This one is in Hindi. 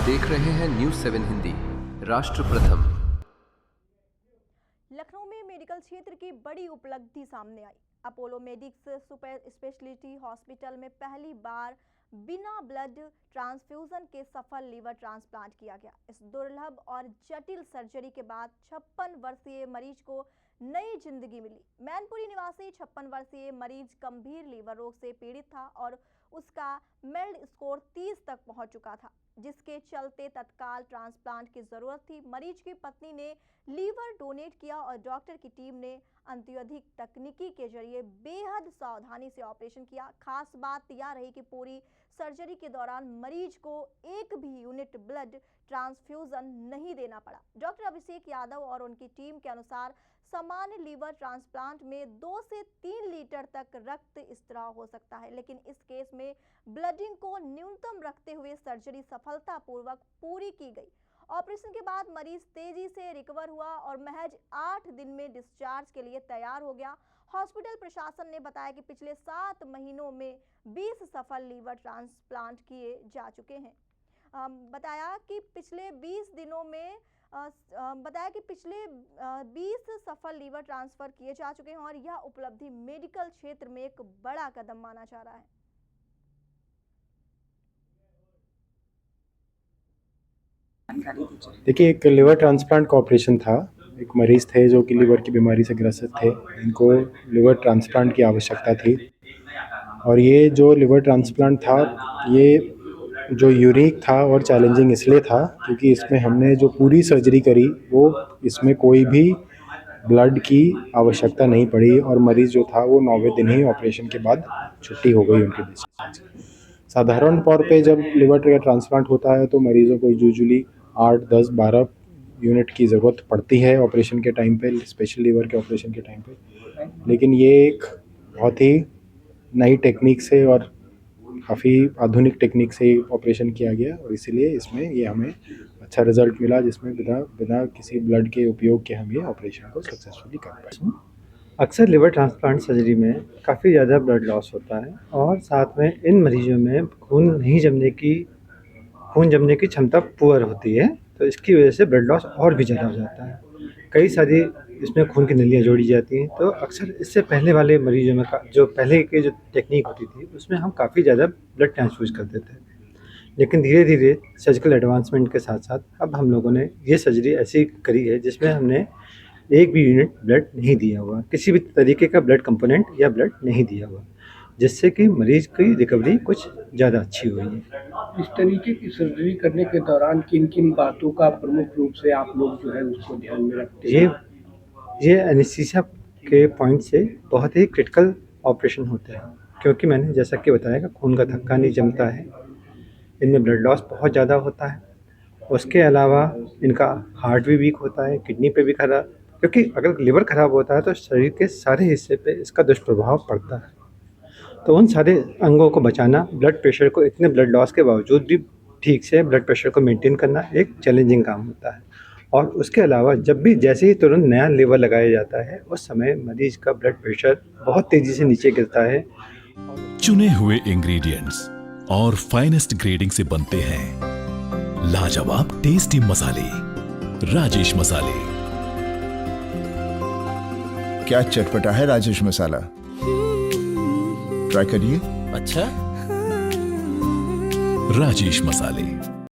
देख रहे हैं न्यूज़ 7 हिंदी, राष्ट्र प्रथम। लखनऊ में मेडिकल क्षेत्र की बड़ी उपलब्धि सामने आई। Apollo medics super speciality hospital में पहली बार बिना ब्लड ट्रांसफ्यूजन के सफल लीवर ट्रांसप्लांट किया गया। इस दुर्लभ और जटिल सर्जरी के बाद 56 वर्षीय मरीज को नई जिंदगी मिली। मैनपुरी निवासी 56 वर्षीय मरीज गंभीर लीवर रोग से पीड़ित था और उसका मेल्ड स्कोर 30 तक पहुंच चुका था, जिसके चलते तत्काल ट्रांसप्लांट की जरूरत थी। मरीज की पत्नी ने लीवर डोनेट किया और डॉक्टर की टीम ने अत्याधुनिक तकनीकी के जरिए बेहद सावधानी से ऑपरेशन किया। खास बात यह रही कि पूरी सर्जरी के दौरान मरीज को एक भी यूनिट ब्लड ट्रांसफ्यूजन नहीं देना पड़ा। डॉक्टर अभिषेक यादव और उनकी टीम के अनुसार सामान्य लीवर ट्रांसप्लांट में 2 से 3 लीटर तक रक्त स्त्राव हो सकता है, लेकिन इस केस में ब्लडिंग को न्यूनतम रखते हुए सर्जरी सफलतापूर्वक पूरी की गई। ऑपरेशन के बाद मरीज तेजी से रिकवर हुआ और महज 8 दिन में डिस्चार्ज के लिए तैयार हो गया। हॉस्पिटल प्रशासन ने बताया कि पिछले 7 महीनों में 20 सफल लीवर ट्रांसप्लांट किए जा चुके हैं। बताया कि पिछले 20 सफल लीवर ट्रांसफर किए जा चुके हैं और यह उपलब्धि मेडिकल क्षेत्र में एक बड़ा कदम माना जा रहा है। देखिए, एक लिवर ट्रांसप्लांट का ऑपरेशन था। एक मरीज़ थे जो कि लिवर की बीमारी से ग्रसित थे। इनको लिवर ट्रांसप्लांट की आवश्यकता थी और ये जो लिवर ट्रांसप्लांट था, ये जो यूनिक था और चैलेंजिंग इसलिए था क्योंकि इसमें हमने जो पूरी सर्जरी करी वो इसमें कोई भी ब्लड की आवश्यकता नहीं पड़ी और मरीज़ जो था वो 9वें दिन ही ऑपरेशन के बाद छुट्टी हो गई उनकी डिस्चार्ज। साधारण तौर पे जब लिवर ट्रांसप्लांट होता है तो मरीज़ों को यूजुअली 8, 10, 12 यूनिट की ज़रूरत पड़ती है ऑपरेशन के टाइम पे, स्पेशल लीवर के ऑपरेशन के टाइम पे। लेकिन ये एक बहुत ही नई टेक्निक से और काफ़ी आधुनिक टेक्निक से ऑपरेशन किया गया और इसीलिए इसमें ये हमें अच्छा रिजल्ट मिला, जिसमें बिना किसी ब्लड के उपयोग के हम ये ऑपरेशन को सक्सेसफुली कर पाए। अक्सर लिवर ट्रांसप्लांट सर्जरी में काफ़ी ज़्यादा ब्लड लॉस होता है और साथ में इन मरीजों में खून जमने की क्षमता पुअर होती है, तो इसकी वजह से ब्लड लॉस और भी ज़्यादा हो जाता है। कई सारी इसमें खून की नलियाँ जोड़ी जाती हैं, तो अक्सर इससे पहले वाले मरीजों में जो पहले की जो टेक्निक होती थी उसमें हम काफ़ी ज़्यादा ब्लड ट्रांसफ्यूज करते थे। लेकिन धीरे धीरे सर्जिकल एडवांसमेंट के साथ साथ अब हम लोगों ने ये सर्जरी ऐसी करी है जिसमें हमने एक भी यूनिट ब्लड नहीं दिया हुआ, किसी भी तरीके का ब्लड कंपोनेंट या ब्लड नहीं दिया हुआ, जिससे कि मरीज की रिकवरी कुछ ज़्यादा अच्छी हुई है। इस तरीके की सर्जरी करने के दौरान किन किन बातों का प्रमुख रूप से आप लोग जो है उसको ध्यान में रखते हैं? ये एनेस्थीसिया के पॉइंट से बहुत ही क्रिटिकल ऑपरेशन होते हैं, क्योंकि मैंने जैसा कि बताया कि खून का धक्का नहीं जमता है, इनमें ब्लड लॉस बहुत ज़्यादा होता है। उसके अलावा इनका हार्ट भी वीक होता है, किडनी पे भी खराब, क्योंकि अगर लिवर खराब होता है तो शरीर के सारे हिस्से पे इसका दुष्प्रभाव पड़ता है। तो उन सारे अंगों को बचाना, ब्लड प्रेशर को इतने ब्लड लॉस के बावजूद भी ठीक से ब्लड प्रेशर को मेंटेन करना एक चैलेंजिंग काम होता है। और उसके अलावा जैसे ही तुरंत नया लिवर लगाया जाता है उस समय मरीज का ब्लड प्रेशर बहुत तेज़ी से नीचे गिरता है। चुने हुए इंग्रेडिएंट्स और फाइनेस्ट ग्रेडिंग से बनते हैं लाजवाब टेस्टी मसाले, राजेश मसाले। क्या चटपटा है राजेश मसाला, ट्राई करिए। अच्छा, राजेश मसाले।